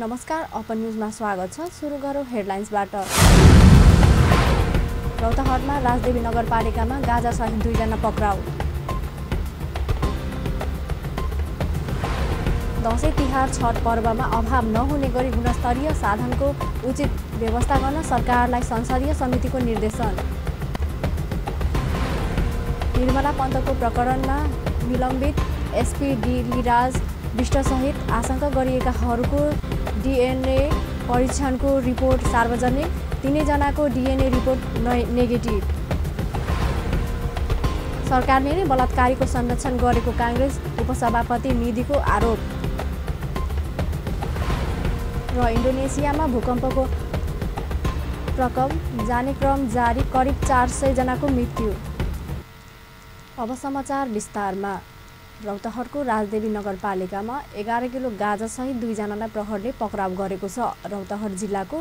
नमस्कार, अपन न्यूजमा स्वागत छ। सुरु गरौँ हेडलाइन्सबाट। रौतहटमा राजदेवी नगरपालिकामा गाँजा सहित 2 जना पक्राउ। दशैं तिहार छठ पर्वमा अभाव नहुने गरी गुणस्तरीय साधनको उचित व्यवस्था गर्न सरकारलाई संसदीय समितिको निर्देशन। निर्मला पन्तको प्रकरणमा निलम्बित एसपी गिरिराज विष्टसहित आशंका गरिएकाहरूको डीएनए परीक्षणको रिपोर्ट सार्वजनिक। 3 जनाको डीएनए रिपोर्ट नेगेटिभ। सरकारले नै बलात्कारीको संरक्षण गरेको कांग्रेस उपसभापति निधिको आरोप। र इन्डोनेसियामा भूकम्पको प्रकोप जाने क्रम जारी, करिब 400 जनाको मृत्यु। अब समाचार विस्तारमा। रौतहटको राजदेवी नगरपालिकामा 11 किलो गाँजा सहित 2 जनालाई प्रहरले पक्राउ गरेको छ। रौतहट जिल्लाको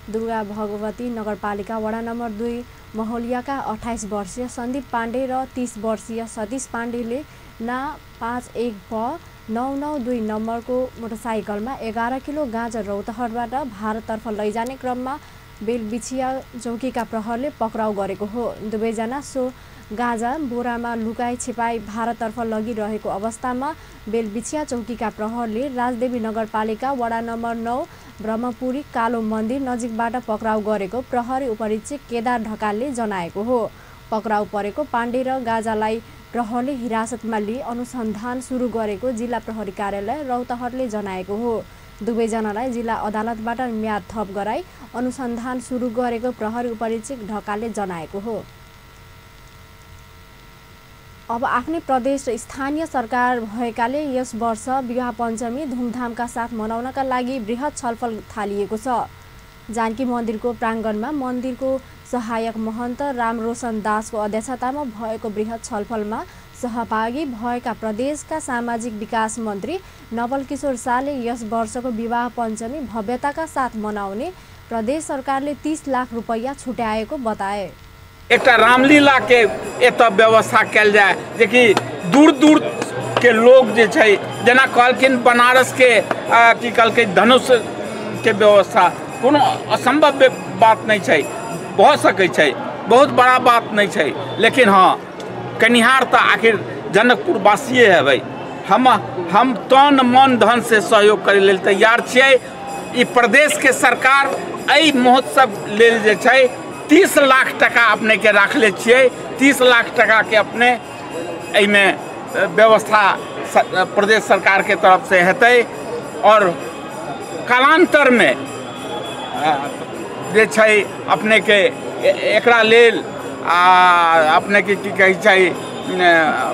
दुर्गा भगवती नगरपालिका वडा नम्बर 2 महोलियाका 28 वर्षीय सन्दीप पाण्डे र 30 वर्षीय सतीश पाण्डेले ना 51प992 नम्बरको मोटरसाइकलमा 11 किलो गाँजा रौतहटबाट भारततर्फ लैजाने क्रममा बेलबिछिया चौकीका प्रहरले पक्राउ गरेको हो। दुवैजना सो गाँजा बोरामा लुकाई छिपाई भारततर्फ लगिरहेको अवस्थामा बेलबिछिया चौकीका प्रहरले राजदेवी नगरपालिका वडा नम्बर 9 ब्रह्मपुरी कालो मन्दिर नजिकबाट पक्राउ गरेको प्रहरी उपरीक्षक केदार ढकालले जनाएको हो। पक्राउ परेको पाण्डे र गाँजालाई प्रहरले हिरासतमा लिई अनुसन्धान सुरु गरेको जिल्ला प्रहरी कार्यालय रौतहटले जनाएको हो। दुवैजनालाई जिल्ला अदालतबाट म्याद थप गराई अनुसन्धान सुरु गरेको प्रहरी उपरीक्षक ढकालले जनाएको हो। अब आफ्नै प्रदेश र स्थानीय सरकार भएकाले यस वर्ष विवाह पञ्चमी धुमधामका साथ मनाउनका लागि बृहत छलफल थालिएको छ। जानकी मन्दिरको प्राङ्गणमा मन्दिरको सहायक महन्त रामरोशन दासको अध्यक्षतामा भएको बृहत छलफलमा सहभागी भएका प्रदेशका सामाजिक विकास मन्त्री नवल किशोर शाहले यस वर्षको विवाह पञ्चमी भव्यताका साथ मनाउने प्रदेश सरकारले 30 लाख रुपैयाँ छुट्याएको बताए। एक रामलीला के एत व्यवस्था कल जाए जेकि दूर दूर के लोग जे छै जेना कहलखिन बनारस के की कहलखिन धनुष के व्यवस्था कोनो असंभव बात नहीं छै, भऽ सकै छै, बहुत बड़ा बात नहीं छै। लेकिन हाँ, कनिहार तो आखिर जनकपुर वासिये हेबै। हम तन मन धन से सहयोग करे लेल तैयार छियै। ई प्रदेश के सरकार एहि महोत्सव लेल जे छै 30 लाख टका अपने के राखले छियै। 30 लाख टका के अपने एहिमे व्यवस्था प्रदेश सरकार के तरफ से हेतै और कालांतर में जे छै अपने के एकरा लेल अपने के की कहै छै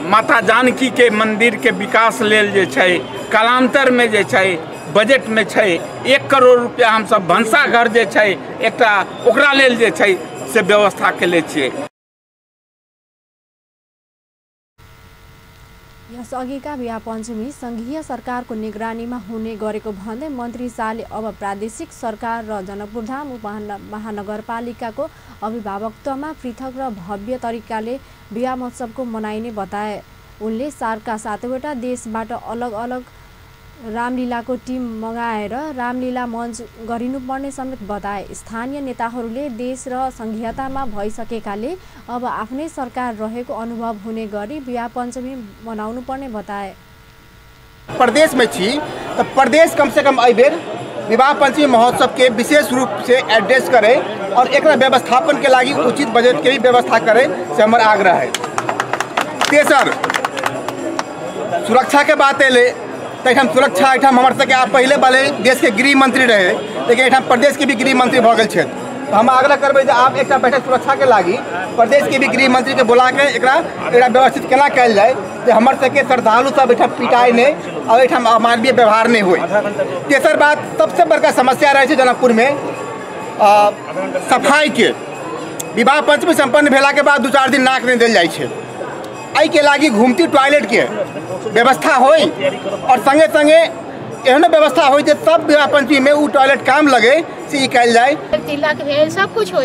माता जानकी के मंदिर के विकास लेल जे छै कालांतर में जे छै बजट में छै 1 करोड़ रुपया हम सब भंसाघर जे छै एकटा ओकरा लेल जे छै से व्यवस्था केले छियै। यसअघिका विवाह पञ्चमी संघीय सरकारको निगरानीमा हुने गरेको भन्दै मन्त्री शाहले अब प्रादेशिक सरकार र जनकपुरधाम महानगरपालिकाको अभिभावकत्वमा पृथक र भव्य तरिकाले विवाह महोत्सवको मनाइने बताए। उनले सरकारका 7वटा देशबाट अलग अलग रामलीलाको टिम मगाएर रामलीला मञ्च गरिनुपर्ने समेत बताए। स्थानीय नेताहरूले देश र संघीयतामा भइसकेकाले अब आफ्नै सरकार रहेको अनुभव हुने गरी विवाह पञ्चमी मनाउनु पर्ने बताए। प्रदेश में छी तो प्रदेश कम से कम बेर विवाह पंचमी महोत्सव के विशेष रूप से एड्रेस करे और एक व्यवस्थापन के लागि उचित बजट के भी व्यवस्था करे से हमार आग्रह है। तेसर, सुरक्षा के बात एले तो एठाम सुरक्षा एठाम हमर सबके आप पहले वाले देश के गृह मंत्री रहे, लेकिन एठाम प्रदेश के भी गृह मंत्री भऽ गेल छै। तो हम आग्रह करबै जे आप एक बैठक सुरक्षा के लागि प्रदेश के भी गृह मंत्री के बुला के एकरा व्यवस्थित केना कयल जाए जे हमर सबके श्रद्धालु सब एठाम पिटाई नहीं और एठाम अमानवीय व्यवहार नहीं होय। तेसर बात, सबसे बड़का समस्या रहे छै जनकपुर में सफाई के। विवाह पंचमी संपन्न भेला के बाद 2-4 दिन नाक नहीं देल जाए छै। एहि के लागि घूमती टॉयलेट के व्यवस्था होय और संगे संगे एहन व्यवस्था हो जे सब विवाह पंचमी में वो टॉयलेट काम लगे से कल जाए। तिलक भेल सब कुछ हो,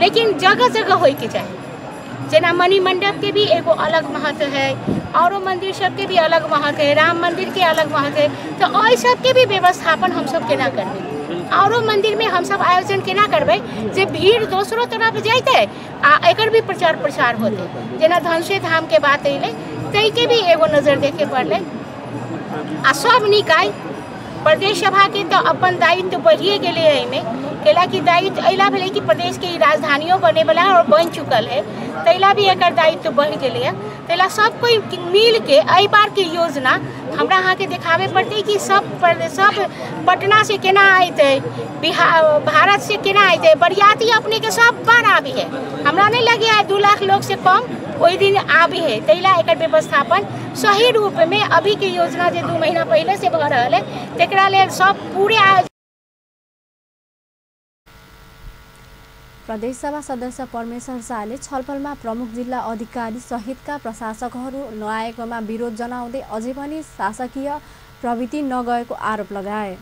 लेकिन जगह जगह हो के चाहिए। जना मणि मंडप के भी एगो अलग महत्व है, और मंदिर सबके भी अलग महत्व है, राम मंदिर के अलग महत्व है। तो और सबके भी व्यवस्थापन हम सब केना करबे, और मंदिर में हम सब आयोजन केना करबे जे भीड़ दोसरो तरफ जाते आ एकर भी प्रचार प्रसार होते। जेना धनुषे धाम के बात अइले तै के भी एगो नजर देखे पड़ले। आ सब निकाय प्रदेश सभा के तो अपन दायित्व बढ़िए गेले एहिमे, कैला कि दायित्व अइला भेले कि प्रदेश के राजधानियों बने वाला और बन चुकल है, तैला भी एकर दायित्व बढ़ गेले है। तैला सब कोई मिल के एहि बार के योजना हमरा अहाँ के देखावे पड़ते कि सब पटना से केना आते, बिहार भारत से केना आते, बरियाती अपने के सब बार आबी है। हमरा नहीं लगे है 2 लाख लोग से कम ओहि दिन आबी है। तैला एकर व्यवस्थापन सही रूप में अभी के योजना जो 2 महीना पहले से भ रहा है तेकरा ले सब पूरे प्रदेश सभा सदस्य परमेश्वर शाहले छलफलमा प्रमुख जिल्ला अधिकारी सहितका प्रशासकहरू नआएकोमा विरोध जनाउँदै अझै पनि शासकीय प्रवृत्ति नगएको आरोप लगाए।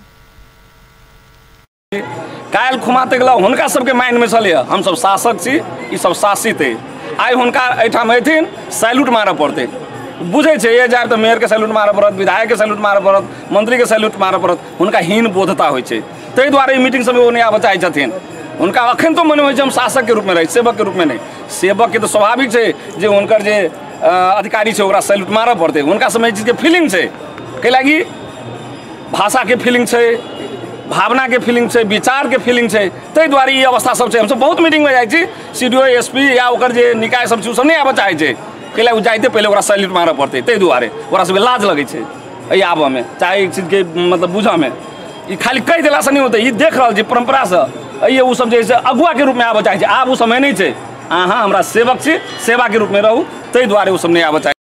काल खुमाते गेला हुनका सबके माइंड में चले हम सब शासक छी, ई सब शासित है। आई हुनका एठाम एथिन सैल्यूट मारऽ पड़ते, बुझे छे ये जाए तो मेयर के सैल्यूट मारऽ पड़त, विधायक के सैल्यूट मारऽ पड़त, मंत्री के सैल्यूट मारऽ पड़त। हुनका हीन बोधता होइ छे, तै दुआरे मीटिंग सब ओ नहीं आबऽ चाहै छथिन। उनका अखन तो मन होइ हम शासक के रूप में रही, सेवक के रूप में नहीं। सेवक के तो स्वाभाविक है जे उनकर जे अधिकारी है ओकरा सैल्यूट मारऽ पड़ते। उनका समय चीज के फीलिंग है, कैलाकि भाषा के फीलिंग है, भावना के फीलिंग है, विचार के फीलिंग है। तै दुआरे ये अवस्था सब है। हम सब बहुत मीटिंग में जाइ छी, सीडीओ एसपी या ओकर जे निकाय सब सब नहीं आबऽ चाहै छै, कैला जाइते पहले ओकरा सैल्यूट मारऽ पड़ते। तै दुआरे ओकरा सब लाज लगै छै एहि आबऽ में, चाहे एक चीज के मतलब बुझऽ में। ई खाली कहि देला से नहीं होते, ई देख रहल छी परंपरा से ये उ सब जैसे अगुआ के रूप में आबऽ चाहै छै। आब उ समय नहीं छै, अहाँ हमरा सेवक छी, सेवा के रूप में रहू, तै दुआरे उ सब नहीं आबऽ चाहै।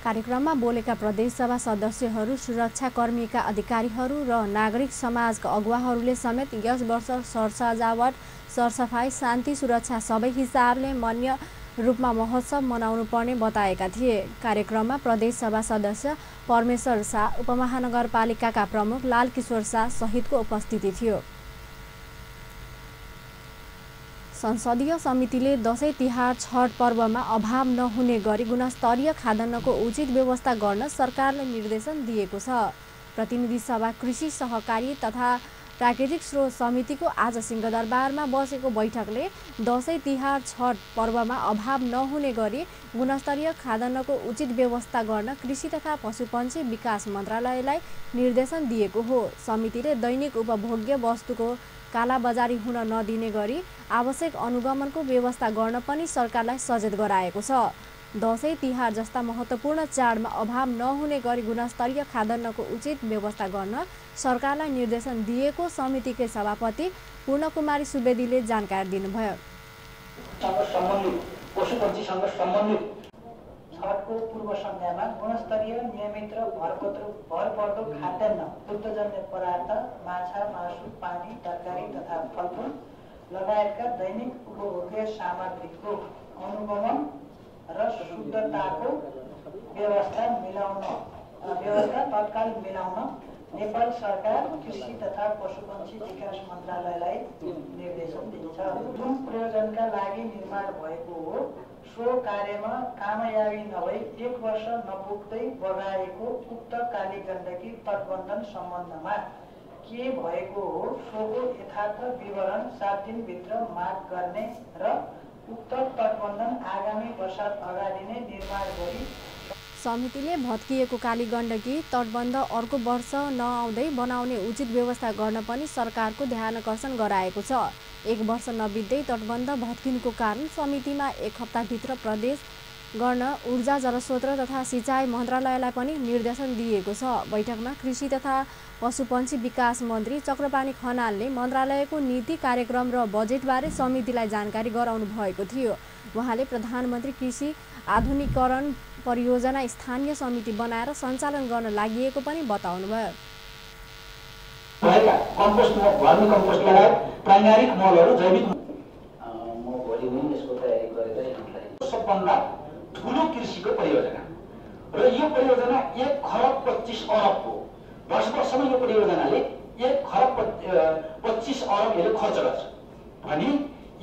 कार्यक्रममा बोलेका प्रदेश सभा सदस्यहरू, सुरक्षाकर्मीका अधिकारीहरू र नागरिक समाजका अगुवाहरूले समेत यस वर्ष सरसजावट, सरसफाई, शान्ति सुरक्षा सबै हिसाबले मान्य रूपमा महोत्सव मनाउनु पर्ने बताएका थिए। कार्यक्रममा प्रदेश सभा सदस्य परमेश्वर शाह, उपमहानगरपालिकाका प्रमुख लालकिशोर शाह सहितको उपस्थिति थियो। संसदीय समितिले दशैं तिहार छठ पर्वमा अभाव नहुने गरी गुणस्तरीय खाद्यान्नको उचित व्यवस्था गर्न सरकारले निर्देशन दिएको छ। प्रतिनिधि सभा कृषि सहकारी तथा प्राकृतिक स्रोत समितिको आज सिंहदरबारमा बसेको बैठकले दशैं तिहार छठ पर्वमा अभाव नहुने गरी गुणस्तरीय खाद्यान्नको उचित व्यवस्था गर्न कृषि तथा पशुपन्छी विकास मन्त्रालयलाई निर्देशन दिएको हो। समितिले दैनिक उपभोग्य वस्तुको कालाबजारी हुन नदिने गरी आवश्यक अनुगमनको व्यवस्था गर्न पनि सरकारलाई सचेत गराएको छ। दशैं तिहार जस्ता महत्त्वपूर्ण चाडमा अभाव नहुने गरी गुणस्तरीय खाद्यान्नको उचित व्यवस्था गर्न सरकारलाई निर्देशन दिएको समितिकै सभापति पूर्णकुमारी सुवेदीले जानकारी दिनुभयो। पशुपन्छीसँग सम्बन्धित छठको पूर्व सन्ध्यामा गुणस्तरीय नियमित र भरपर्दो खाद्यान्न, दुग्धजन्य पदार्थ, माछा, मासु, पानी, तरकारी तथा फलफुल लगायतका दैनिक उपभोग्य सामग्रीको अनुगमन र शुद्धताको व्यवस्था तत्काल मिलाउन नेपाल सरकार कृषि तथा पशुपन्छी विकास मन्त्रालयलाई निर्देशन दिन्छ। जुन प्रयोजनका लागि निर्माण भएको हो सो कार्यमा कामयाबी नभई 1 वर्ष नपुग्दै बगाएको उक्त काली गण्डकी तटबन्धन सम्बन्धमा के भएको हो सोको यथार्थ विवरण 7 दिनभित्र माग गर्ने र उक्त तटबन्धन आगामी वर्षात अगाडि नै निर्माण गरी समितिले भत्किएको काली गण्डकी तटबन्ध अर्को वर्ष नआउँदै बनाउने उचित व्यवस्था गर्न पनि सरकारको ध्यानकर्षण गराएको छ। 1 वर्ष नबित्दै तटबन्ध भत्किनुको कारण समितिमा 1 हप्ताभित्र प्रदेश गर्न ऊर्जा जलस्रोत तथा सिँचाइ मन्त्रालयलाई पनि निर्देशन दिएको छ। बैठकमा कृषि तथा पशुपन्छी विकास मन्त्री चक्रपाणी खनालले मन्त्रालयको नीति कार्यक्रम र बजेटबारे समितिलाई जानकारी गराउनु भएको थियो। उहाँले प्रधानमन्त्री कृषि आधुनिकीकरण परियोजना स्थानीय समिति बनाएर सञ्चालन गर्न लागि पनि बताउनुभयो। कम्पोस्ट भर्मी कम्पोस्ट लगायत प्राइमरी मलहरू जैविक म भोलि नै यसको तयारी गरेर यसलाई सबभन्दा ठुलो कृषिको परियोजना र यो परियोजना 1 खरब 25 अरबको वर्षमा यो परियोजनाले 1 खरब 25 अरब यसले खर्च गर्छ। भने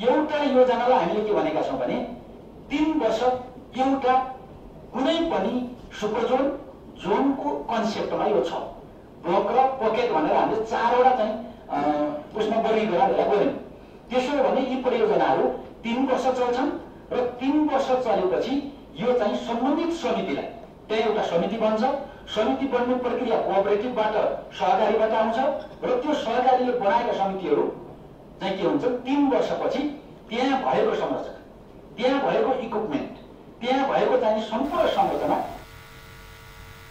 एउटा योजनालाई हामीले के भनेका छौँ भने 3 वर्ष एउटा कुनै पनि सुपर जोनको कन्सेप्टमा यो छ। ब्लक र पकेट भनेर हामीले 4वटा चाहिँ उसमा वर्गीकरण गऱ्यौँ। त्यसो भने यी परियोजनाहरू 3 वर्ष चल्छन् र 3 वर्ष चलेपछि यो चाहिँ सम्बन्धित समितिलाई, त्यहाँ एउटा समिति बन्छ। समिति बन्ने प्रक्रिया कोअपरेटिभबाट, सहकारीबाट आउँछ र त्यो सहकारीले बनाएका समितिहरू चाहिँ के हुन्छ, 3 वर्षपछि त्यहाँ भएको संरचना, त्यहाँ भएको इक्विपमेन्ट, त्यहाँ भएको चाहिँ सम्पूर्ण संरचना।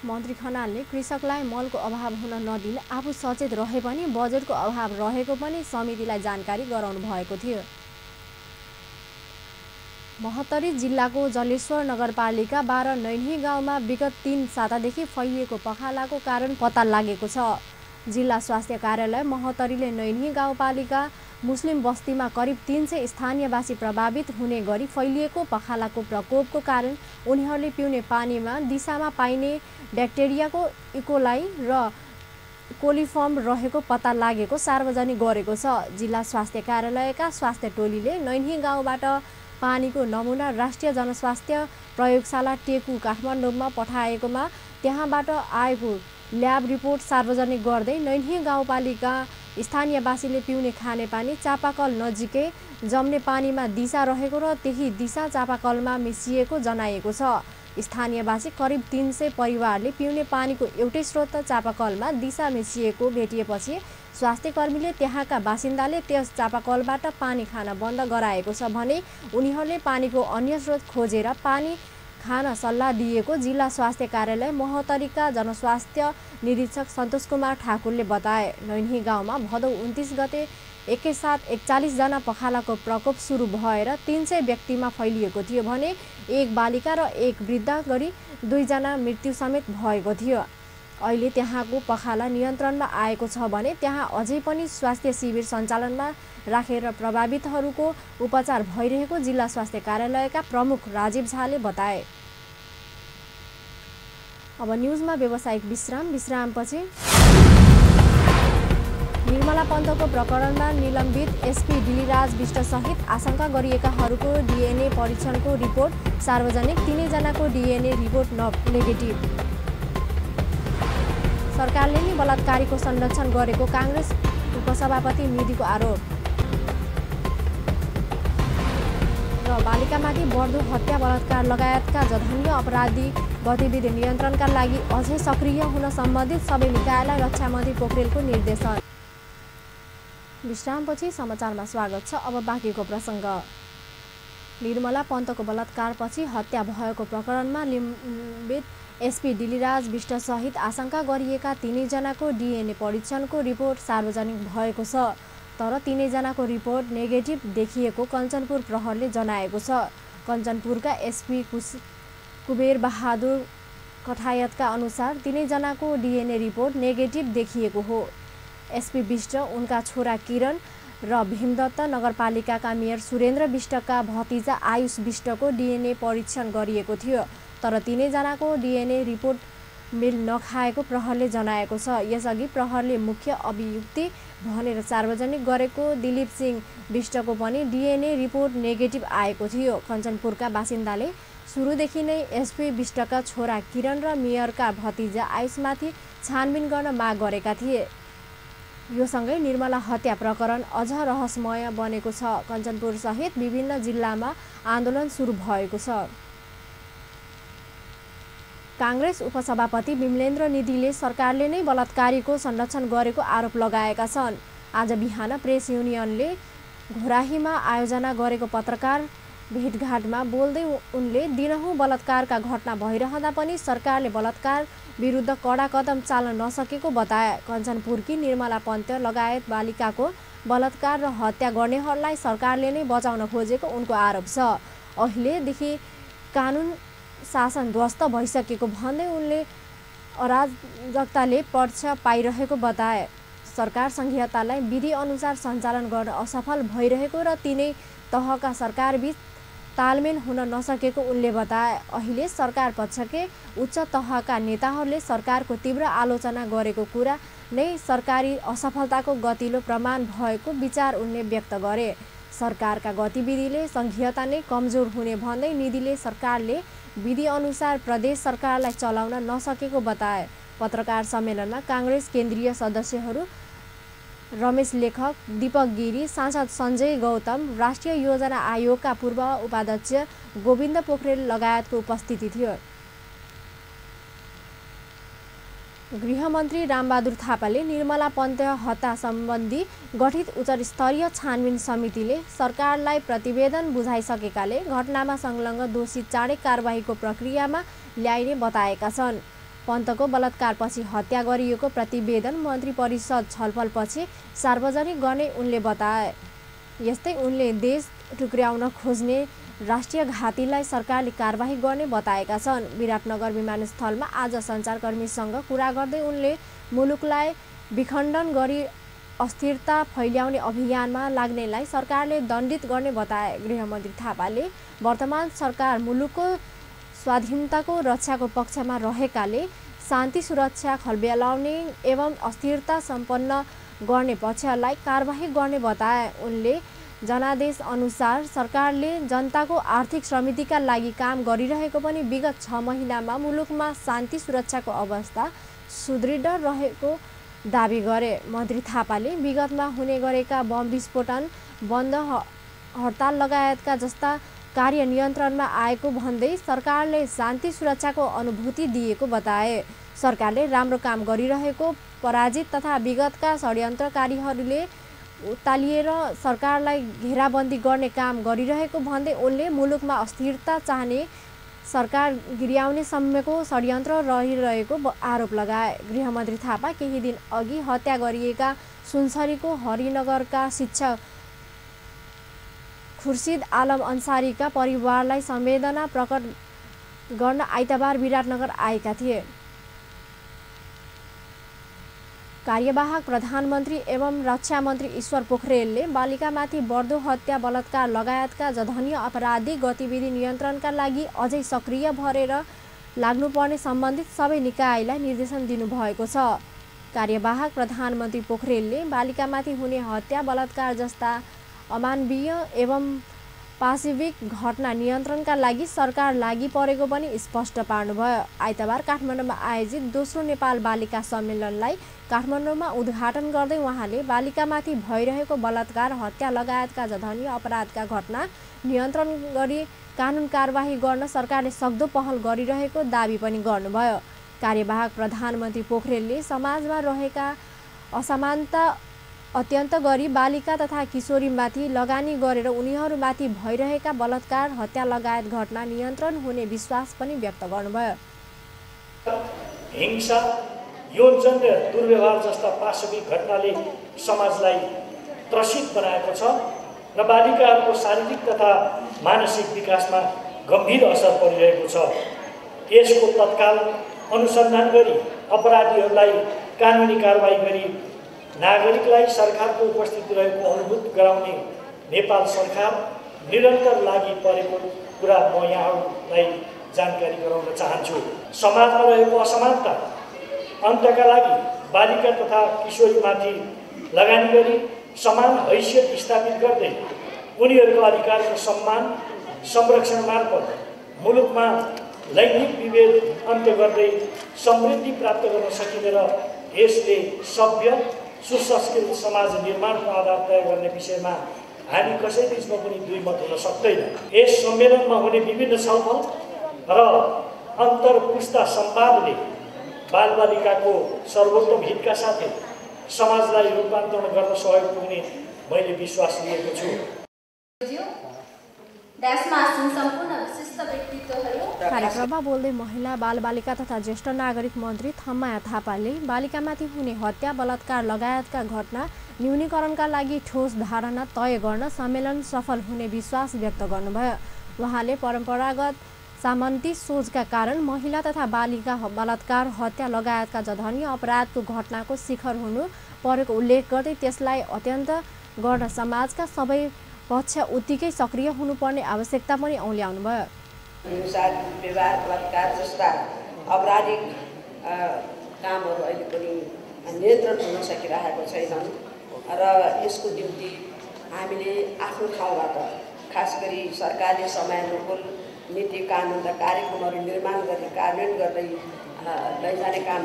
मन्त्री खनालले कृषकलाई मलको अभाव हुन नदिन आफू सचेत रहे पनि बजेटको अभाव रहेको पनि समितिलाई जानकारी गराउनु भएको थियो। महोत्तरी जिल्लाको जलेश्वर नगरपालिका 12 नैन्ही गाउँमा विगत 3 सातादेखि फैलिएको पखालाको कारण पत्ता लागेको छ। जिल्ला स्वास्थ्य कार्यालय महोत्तरीले नैन्ही गाउँपालिका मुस्लिम बस्तीमा करिब 300 स्थानीयवासी प्रभावित हुने गरी फैलिएको पखालाको प्रकोपको कारण उनीहरूले पिउने पानीमा दिशामा पाइने ब्याक्टेरियाको इकोलाई र कोलिफर्म रहेको पत्ता लागेको सार्वजनिक गरेको छ। जिल्ला स्वास्थ्य कार्यालयका स्वास्थ्य टोलीले नैन्ही गाउँबाट पानीको नमुना राष्ट्रिय जनस्वास्थ्य प्रयोगशाला टेकु काठमाडौँमा पठाएकोमा त्यहाँबाट आएको ल्याब रिपोर्ट सार्वजनिक गर्दै नैन्ही गाउँपालिका स्थानीयवासीले पिउने खानेपानी चापाकल नजिकै जम्ने पानीमा दिशा रहेको र त्यही दिशा चापाकलमा मिसिएको जनाएको छ। स्थानीयवासी करिब 300 परिवारले पिउने पानीको एउटै स्रोत चापाकलमा दिशा मिसिएको भेटिएपछि स्वास्थ्यकर्मीले त्यहाँका बासिन्दाले त्यस चापाकलबाट पानी खान बन्द गराएको छ भने उनीहरूले पानीको अन्य स्रोत खोजेर पानी खान सल्लाह दिएको जिल्ला स्वास्थ्य कार्यालय महोत्तरीका जनस्वास्थ्य निरीक्षक सन्तोष कुमार ठाकुरले बताए। नैन्ही गाउँमा भदौ 29 गते एकैसाथ 41 जना पखालाको प्रकोप सुरु भएर 300 व्यक्तिमा फैलिएको थियो भने एक बालिका र एक वृद्ध गरी 2 जना मृत्यु समेत भएको थियो। अहिले त्यहाँको पखाला नियन्त्रणमा आएको छ भने त्यहाँ अझै पनि स्वास्थ्य शिविर सञ्चालनमा राखेर प्रभावितहरूको उपचार भइरहेको जिल्ला स्वास्थ्य कार्यालयका प्रमुख राजीव झाले बताए। अब न्युजमा व्यावसायिक विश्रामपछि निर्मला पन्तको प्रकरणमा निलम्बित एसपी दिलीराज विष्ट सहित आशंका गरिएकाहरूको डीएनए परीक्षणको रिपोर्ट सार्वजनिक। 3 जनाको डीएनए रिपोर्ट नेगेटिभ। सरकारले नै बलात्कारीको संरक्षण गरेको काङ्ग्रेस उपसभापति मिदीको आरोप। र बालिकामाथि बढ्दो हत्या बलात्कार लगायतका जघन्य अपराधी गतिविधि नियन्त्रणका लागि अझै सक्रिय हुन सम्बन्धित सबै निकायलाई रक्षा मन्त्री पोखरेलको निर्देशन। विश्रामपछि समाचारमा स्वागत छ। अब बाँकीको प्रसङ्ग। निर्मला पन्तको बलात्कारपछि हत्या भएको प्रकरणमा निलम्बित एसपी दिलीराज विष्ट सहित आशंका गरिएका 3 जनाको डीएनए परीक्षणको रिपोर्ट सार्वजनिक भएको छ। तर 3 जनाको रिपोर्ट नेगेटिभ देखिएको कञ्चनपुर प्रहरले जनाएको छ। कञ्चनपुरका एसपी कुबेर बहादुर कठायतका अनुसार 3 जनाको डीएनए रिपोर्ट नेगेटिभ देखिएको हो। एसपी विष्ट, उनका छोरा किरण र भीमदत्त नगरपालिकाका मेयर सुरेन्द्र विष्टका भतिजा आयुष विष्टको डीएनए परीक्षण गरिएको थियो। तर 3 जनाको डीएनए रिपोर्ट मेल नखाएको प्रहरले जनाएको छ। यसअघि प्रहरले मुख्य अभियुक्ति भनेर सार्वजनिक गरेको दिलीप सिंह विष्टको पनि डीएनए रिपोर्ट नेगेटिभ आएको थियो। कञ्चनपुरका बासिन्दाले सुरुदेखि नै एसपी विष्टका छोरा किरण र मेयरका भतिजा आयुषमाथि छानबिन गर्न माग गरेका थिए। यो सँगै निर्मला हत्या प्रकरण अझ रहस्यमय बनेको छ। कञ्चनपुर सहित विभिन्न जिल्लामा आन्दोलन सुरु भएको छ। काङ्ग्रेस उपसभापति विमलेन्द्र निधिले सरकारले नै बलात्कारीको संरक्षण गरेको आरोप लगाएका छन्। आज बिहान प्रेस युनियनले घोराहीमा आयोजना गरेको पत्रकार भेटघाटमा बोल्दै उनले दिनहुँ बलात्कारका घटना भइरहँदा पनि सरकारले बलात्कार विरुद्ध कडा कदम चाल्न नसकेको बताए। कञ्चनपुरकी निर्मला पन्त लगायत बालिकाको बलात्कार र हत्या गर्नेहरूलाई सरकारले नै बचाउन खोजेको उनको आरोप छ। अहिलेदेखि कानुन शासन ध्वस्त भइसकेको भन्दै उनले अराजकताले पक्ष पाइरहेको बताए। सरकार संघीयतालाई विधि अनुसार सञ्चालन गर्न असफल भइरहेको र तिनै तहका सरकारबीच तालमेल हुन नसकेको उनले बताए। अहिले सरकार पक्षकै उच्च तहका नेताहरूले सरकारको तीव्र आलोचना गरेको कुरा नै सरकारी असफलताको गतिलो प्रमाण भएको विचार उनले व्यक्त गरे। सरकारका गतिविधिले संघीयता नै कमजोर हुने भन्दै निधिले सरकारले विधि अनुसार प्रदेश सरकारलाई चलाउन नसकेको बताए। पत्रकार सम्मेलनमा काङ्ग्रेस केन्द्रीय सदस्यहरू रमेश लेखक, दीपक गिरी, सांसद सञ्जय गौतम, राष्ट्रिय योजना आयोगका पूर्व उपाध्यक्ष गोविन्द पोखरेल लगायतको उपस्थिति थियो। गृहमन्त्री रामबहादुर थापाले निर्मला पन्त हत्या सम्बन्धी गठित उच्चस्तरीय छानबिन समितिले सरकारलाई प्रतिवेदन बुझाइसकेकाले घटनामा संलग्न दोषी चाँडै कारबाहीको प्रक्रियामा ल्याइने बताएका छन्। पन्तको बलात्कारपछि हत्या गरिएको प्रतिवेदन मन्त्री परिषद छलफलपछि सार्वजनिक गर्ने उनले बताए। यस्तै उनले देश टुक्र्याउन खोज्ने राष्ट्रिय घातीलाई सरकारले कारबाही गर्ने बताएका छन्। विराटनगर विमानस्थलमा आज सञ्चारकर्मीसँग कुरा गर्दै उनले मुलुकलाई विखण्डन गरी अस्थिरता फैल्याउने अभियानमा लाग्नेलाई सरकारले दण्डित गर्ने बताए। गृहमन्त्री थापाले वर्तमान सरकार मुलुकको स्वाधीनताको रक्षाको पक्षमा रहेकाले शान्ति सुरक्षा खलबलाउने एवं अस्थिरता सम्पन्न गर्ने पक्षलाई कारबाही गर्ने बताए। उनले जनादेश अनुसार सरकारले जनताको आर्थिक समृद्धिका लागि काम गरिरहेको पनि विगत 6 महिनामा मुलुकमा शान्ति सुरक्षाको अवस्था सुदृढ रहेको दाबी गरे। मन्त्री थापाले विगतमा हुने गरेका बम विस्फोटन, बन्द हडताल लगायतका जस्ता कार्य नियन्त्रणमा आएको भन्दै सरकारले शान्ति सुरक्षाको अनुभूति दिएको बताए। सरकारले राम्रो काम गरिरहेको, पराजित तथा विगतका षड्यन्त्रकारीहरूले उत्तालिएर सरकारलाई घेराबन्दी गर्ने काम गरिरहेको भन्दै उनले मुलुकमा अस्थिरता चाहने सरकार गिर्याउने सम्मको षड्यन्त्र रहिरहेको आरोप लगाए। गृहमन्त्री थापा केही दिन अघि हत्या गरिएका सुनसरीको हरिनगरका शिक्षक खुर्सिद आलम अन्सारीका परिवारलाई संवेदना प्रकट गर्न आइतबार विराटनगर आएका थिए। कार्यवाहक प्रधानमन्त्री एवं रक्षा मन्त्री ईश्वर पोखरेलले बालिकामाथि बढ्दो हत्या, बलात्कार लगायतका जघन्य आपराधिक गतिविधि नियन्त्रणका लागि अझै सक्रिय भएर लाग्नुपर्ने सम्बन्धित सबै निकायलाई निर्देशन दिनुभएको छ। कार्यवाहक प्रधानमन्त्री पोखरेलले बालिकामाथि हुने हत्या, बलात्कार जस्ता अमानवीय एवं पाशविक घटना नियन्त्रणका लागि सरकार लागि परेको पनि स्पष्ट पार्नुभयो। आइतबार काठमाडौँमा आयोजित दोस्रो नेपाल बालिका सम्मेलनलाई काठमाडौँमा उद्घाटन गर्दै उहाँले बालिकामाथि भइरहेको बलात्कार, हत्या लगायतका जघन्य अपराधका घटना नियन्त्रण गरी कानुन कारबाही गर्न सरकारले सक्दो पहल गरिरहेको दाबी पनि गर्नुभयो। कार्यवाहक प्रधानमन्त्री पोखरेलले समाजमा रहेका असमानता अत्यन्त गरी बालिका तथा किशोरीमाथि लगानी गरेर उनीहरूमाथि भइरहेका बलात्कार, हत्या लगायत घटना नियन्त्रण हुने विश्वास पनि व्यक्त गर्नुभयो। हिंसा, यौनजन्य दुर्व्यवहार जस्ता पाशविक घटनाले समाजलाई त्रसित बनाएको छ र बालिकाहरूको शारीरिक तथा मानसिक विकासमा गम्भीर असर परिरहेको छ। यसको तत्काल अनुसन्धान गरी अपराधीहरूलाई कानुनी कारबाही गरी नागरिकलाई सरकारको उपस्थिति रहेको अनुभूत गराउने नेपाल सरकार निरन्तर लागि परेको कुरा म यहाँहरूलाई जानकारी गराउन चाहन्छु। समाजमा रहेको असमानता अन्तका लागि बालिका तथा किशोरीमाथि लगानी गरी समान हैसियत स्थापित गर्दै उनीहरूको अधिकारको सम्मान संरक्षण मार्फत मुलुकमा लैङ्गिक विभेद अन्त्य गर्दै समृद्धि प्राप्त गर्न सकिने र यसले सभ्य सुसंस्कृत समाज निर्माणको आधार तय गर्ने विषयमा हामी कसैबीचमा पनि दुई मत हुन सक्दैन। यस सम्मेलनमा हुने विभिन्न छलफल र अन्तर्पुस्ता संवादले बालबालिकाको सर्वोत्तम हितका साथै समाजलाई रूपान्तरण गर्न सहयोग पुग्ने मैले विश्वास लिएको छु। कार्यक्रममा बोल्दै महिला, बालबालिका तथा ज्येष्ठ नागरिक मन्त्री थम्माया थापाले बालिकामाथि हुने हत्या, बलात्कार लगायतका घटना न्यूनीकरणका लागि ठोस धारणा तय गर्न सम्मेलन सफल हुने विश्वास व्यक्त गर्नुभयो। उहाँले परम्परागत सामन्ती सोचका कारण महिला तथा बालिका बलात्कार, हत्या लगायतका जघन्य अपराधको घटनाको शिखर हुनु परेको उल्लेख गर्दै त्यसलाई अत्यन्त गर्न समाजका सबै पक्ष उत्तिकै सक्रिय हुनुपर्ने आवश्यकता पनि औल्याउनुभयो। हिंसा, विवाद, बलात्कार जस्ता आपराधिक कामहरू अहिले पनि नियन्त्रण हुन सकिरहेको छैनन् र यसको निम्ति हामीले आफ्नो ठाउँबाट खास गरी सरकारले समयानुकूल नीति कानुन र कार्यक्रमहरू निर्माण गर्ने कार्यान्वयन गर्दै लैजाने काम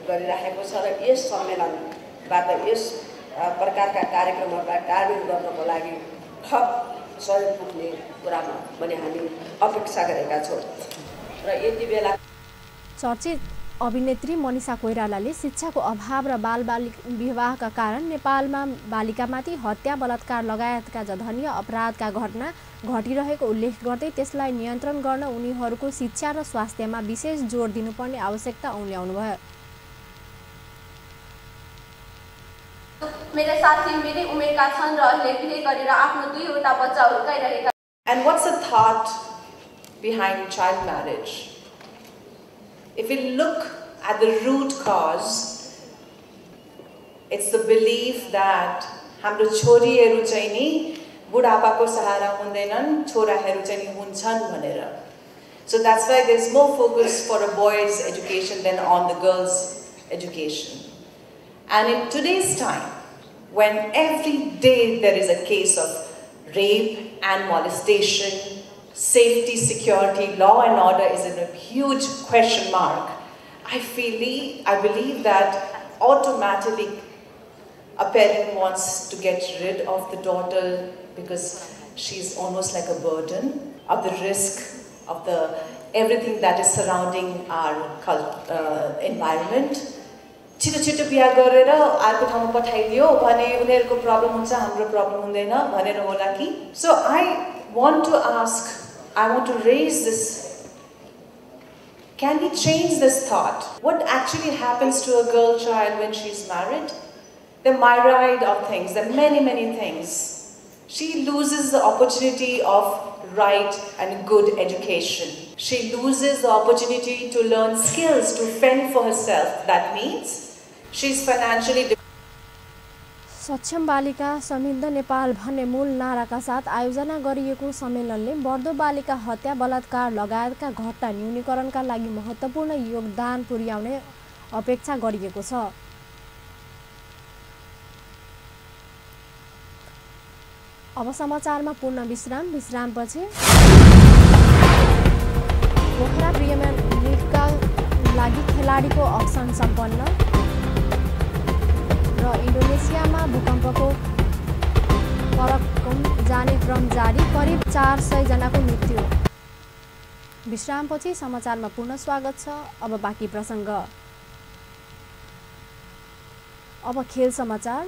गरिराखेको छ र यस सम्मेलनबाट यस प्रकारका कार्यक्रमहरूलाई कार्यान्वयन गर्नको लागि थप सहयोग पुग्ने कुरामा पनि हामी अपेक्षा गरेका छौँ र यति बेला चर्चित अभिनेत्री मनिषा कोइरालाले शिक्षाको अभाव र विवाहका कारण नेपालमा बालिकामाथि हत्या बलात्कार लगायतका जघन्य अपराधका घटना घटिरहेको उल्लेख गर्दै त्यसलाई नियन्त्रण गर्न उनीहरूको शिक्षा र स्वास्थ्यमा विशेष जोड दिनुपर्ने आवश्यकता औल्याउनुभयो। मेरा साथी मेरै उमेरका छन् र अहिले बिहे गरेर आफ्नो 2वटा बच्चा हुर्काइरहेका। And what's the thought behind child marriage? If we look at the root cause, it's the belief that हाम्रो छोरीहरू चाहिँ नि बुढापाको सहारा हुँदैनन्, छोराहरू चाहिँ नि हुन्छन् भनेर. So that's why there's more focus for a boy's education than on the girl's education. And in today's time, when every day there is a case of rape and molestation, safety, security, law and order is in a huge question mark, I believe that automatically a parent wants to get rid of the daughter because she's almost like a burden of the risk of everything that is surrounding our environment. छिटो छिटो बिहा गरेर अर्को ठाउँमा पठाइदियो भने उनीहरूको problem हुन्छ, हाम्रो प्रब्लम हुँदैन भनेर होला कि. So I want to raise this. Can we change this thought? What actually happens to a girl child when she's married? The myriad of things, there are many, many things. She loses the opportunity of right and good education. She loses the opportunity to learn skills to fend for herself. That means she's financially सक्षम बालिका समृद्ध नेपाल भन्ने मूल नाराका साथ आयोजना गरिएको सम्मेलनले बढ्दो बालिका हत्या बलात्कार लगायतका घटना न्यूनीकरणका लागि महत्त्वपूर्ण योगदान पुर्याउने अपेक्षा गरिएको छ। अब समाचारमा पूर्ण विश्रामपछि पोखरा प्रिमियर लिगका लागि खेलाडीको अक्सन सम्पन्न र इन्डोनेसियामा भूकम्पको परक्कम जाने क्रम जारी, करिब 400 जनाको मृत्यु। विश्रामपछि समाचारमा पुनः स्वागत छ। अब बाँकी प्रसङ्ग। अब खेल समाचार।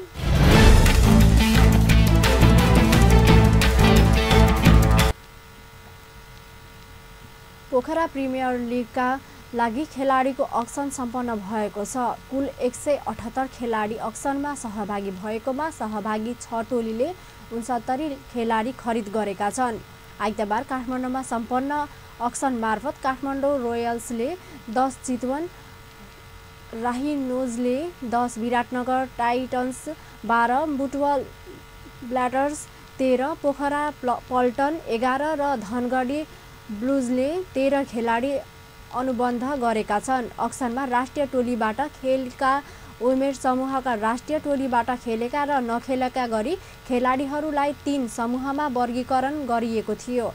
पोखरा प्रिमियर लिगका लागि खेलाडीको अक्सन सम्पन्न भएको छ। कुल 178 खेलाडी अक्सनमा सहभागी भएकोमा सहभागी 6 टोलीले 69 खेलाडी खरिद गरेका छन्। आइतबार काठमाडौँमा सम्पन्न अक्सन मार्फत काठमाडौँ रोयल्सले 10 चितवन, राहिनोजले 10, विराटनगर टाइटन्स 12, बुटवल ब्ल्याडर्स 13, पोखरा पल्टन 11 र धनगढी ब्लुजले 13 खेलाडी अनुबन्ध गरेका छन्। अक्सनमा राष्ट्रिय टोलीबाट खेलका उमेर समूहका राष्ट्रिय टोलीबाट खेलेका र नखेलेका गरी खेलाडीहरूलाई 3 समूहमा वर्गीकरण गरिएको थियो।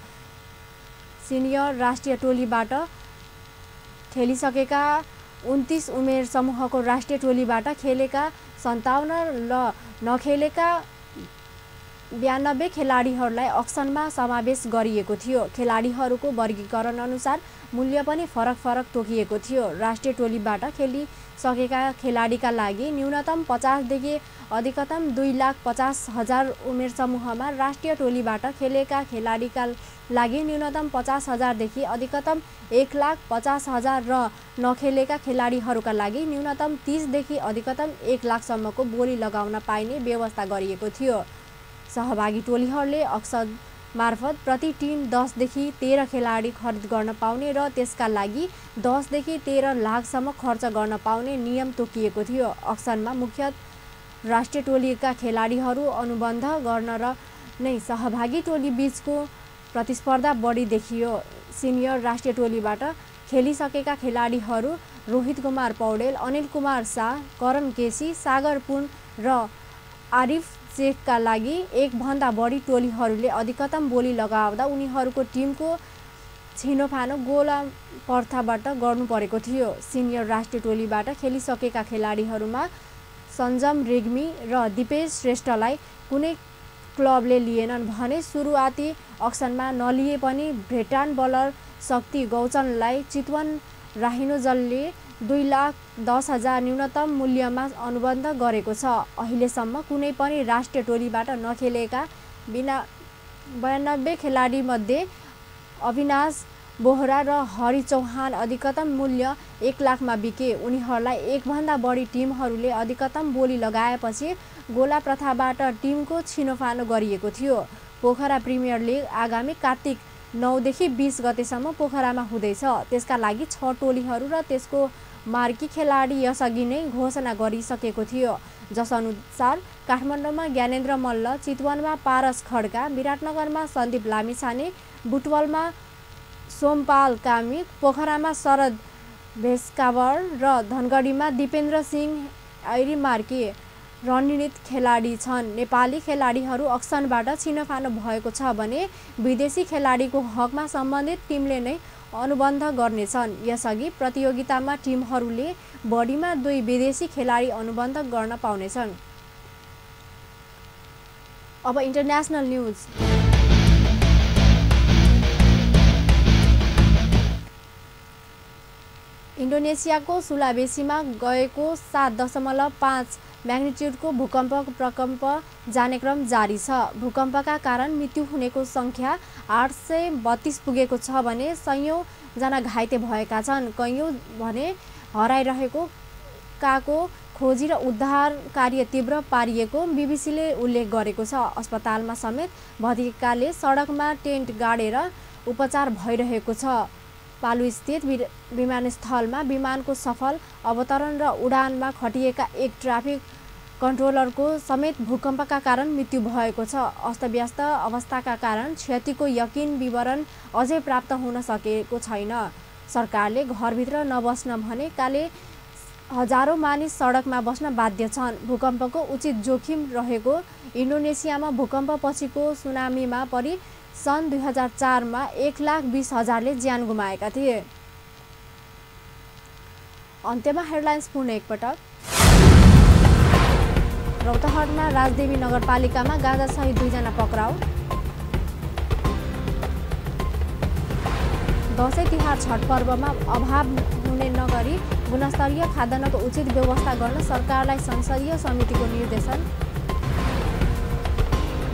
सिनियर राष्ट्रिय टोलीबाट खेलिसकेका 29 उमेर समूहको राष्ट्रिय टोलीबाट खेलेका 57 र नखेलेका 92 खेलाडीहरूलाई अक्सनमा समावेश गरिएको थियो। खेलाडीहरूको वर्गीकरण अनुसार मूल्य पनि फरक तोकिएको थियो। राष्ट्रिय टोलीबाट खेलिसकेका खेलाडीका लागि न्यूनतम 50 देखि अधिकतम 2,50,000 उमेर समूहमा, राष्ट्रिय टोलीबाट खेलेका खेलाडीका लागि न्यूनतम 50,000 देखि अधिकतम 1,50,000 र नखेलेका खेलाडीहरूका लागि न्यूनतम 30 देखि अधिकतम 1 लाख सम्मको बोली लगाउन पाइने व्यवस्था गरिएको थियो। सहभागी टोलीहरूले अक्सन मार्फत प्रति टिम 10 देखि 13 खेलाडी खरिद गर्न पाउने र त्यसका लागि 10 देखि 13 लाखसम्म खर्च गर्न पाउने नियम तोकिएको थियो। अक्सनमा मुख्य राष्ट्रिय टोलीका खेलाडीहरू अनुबन्ध गर्न र नै सहभागी टोली बीचको प्रतिस्पर्धा बढी देखियो। सिनियर राष्ट्रिय टोलीबाट खेलिसकेका खेलाडीहरू रोहित कुमार पौडेल, अनिल कुमार शाह, करण केसी, सागर पुन र आरिफ चेकका लागि एकभन्दा बढी टोलीहरूले अधिकतम बोली लगाउँदा उनीहरूको टिमको छिनोफानो गोला प्रथाबाट गर्नु परेको थियो। सिनियर राष्ट्रिय टोलीबाट खेलिसकेका खेलाडीहरूमा सञ्जम रेग्मी र दिपेश श्रेष्ठलाई कुनै क्लबले लिएनन् भने सुरुवाती अक्सनमा नलिए पनि भेटरान बलर शक्ति गौचनलाई चितवन राहिनोजलले 2,10,000 न्यूनतम मूल्यमा अनुबन्ध गरेको छ। अहिलेसम्म कुनै पनि राष्ट्रिय टोलीबाट नखेलेका 92 खेलाडीमध्ये अविनाश बोहरा र हरि चौहान अधिकतम मूल्य 1 लाखमा बिके। उनीहरूलाई एकभन्दा बढी टिमहरूले अधिकतम बोली लगाएपछि गोला प्रथाबाट टिमको छिनोफानो गरिएको थियो। पोखरा प्रिमियर लिग आगामी कार्तिक 9 देखि 20 गतेसम्म पोखरामा हुँदैछ। त्यसका लागि 6 टोलीहरू र त्यसको मार्की खेलाडी यसअघि नै घोषणा गरिसकेको थियो। जसअनुसार काठमाडौँमा ज्ञानेन्द्र मल्ल, चितवनमा पारस खड्का, विराटनगरमा सन्दीप लामिछाने, बुटवलमा सोमपाल कामी, पोखरामा शरद भेस्कावर र धनगढीमा दिपेन्द्र सिंह ऐरी मार्की रणनीत खेलाडी छन्। नेपाली खेलाडीहरू अक्सनबाट छिनोफानो भएको छ भने विदेशी खेलाडीको हकमा सम्बन्धित टिमले नै अनुबन्ध गर्नेछन्। यसअघि प्रतियोगितामा टिमहरूले बढीमा 2 विदेशी खेलाडी अनुबन्ध गर्न पाउनेछन्। अब इन्टरनेसनल न्युज। इन्डोनेसियाको सुलावेसीमा गएको 7.5 म्याग्निट्युडको भूकम्प प्रकम्प जाने क्रम जारी छ। भूकम्पका कारण मृत्यु हुनेको सङ्ख्या 832 पुगेको छ भने सयौं जना घाइते भएका छन्। कैयौं भने हराइरहेको काको खोजी र उद्धार कार्य तीव्र पारिएको बीबीसीले उल्लेख गरेको छ। अस्पतालमा समेत भत्किएकाले सडकमा टेन्ट गाडेर उपचार भइरहेको छ। पालुस्थित विमानस्थलमा विमानको सफल अवतरण र उडानमा खटिएका एक ट्राफिक कन्ट्रोलरको समेत भूकम्पका कारण मृत्यु भएको छ। अस्तव्यस्त अवस्थाका कारण क्षतिको यकिन विवरण अझै प्राप्त हुन सकेको छैन। सरकारले घरभित्र नबस्न भनेकाले हजारौं मानिस सडकमा बस्न बाध्य छन्। भूकम्पको उचित जोखिम रहेको इन्डोनेसियामा भूकम्पपछिको सुनामीमा परि सन् 2004 मा 1,20,000ले ज्यान गुमाएका थिए। अन्त्यमा हेडलाइन्स पुनः एकपटक। रौतहटमा राजदेवी नगरपालिकामा गाँजासहित 2 जना पक्राउ। दशैं तिहार छठ पर्वमा अभाव हुने नगरी गुणस्तरीय खाद्यान्नको उचित व्यवस्था गर्न सरकारलाई संसदीय समितिको निर्देशन।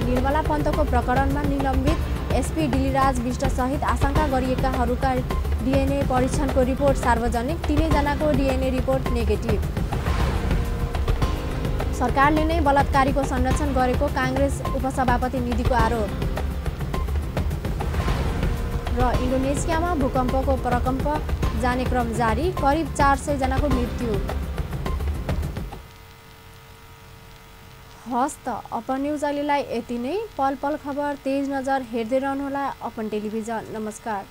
निर्मला पन्तको प्रकरणमा निलम्बित एसपी डिलिराज विष्ट सहित आशंका गरिएकाहरूका डीएनए परीक्षणको रिपोर्ट सार्वजनिक। 3 जनाको डीएनए रिपोर्ट नेगेटिभ। सरकारले नै बलात्कारीको संरक्षण गरेको कांग्रेस उपसभापति निधिको आरोप। र इन्डोनेसियामा भूकम्पको प्रकम्प जाने क्रम जारी, करिब 400 जनाको मृत्यु। हस्त अपन न्युज अहिलेलाई यति नै। पल पल खबर तेज नजर हेर्दै रहनुहोला अपन टेलिभिजन। नमस्कार।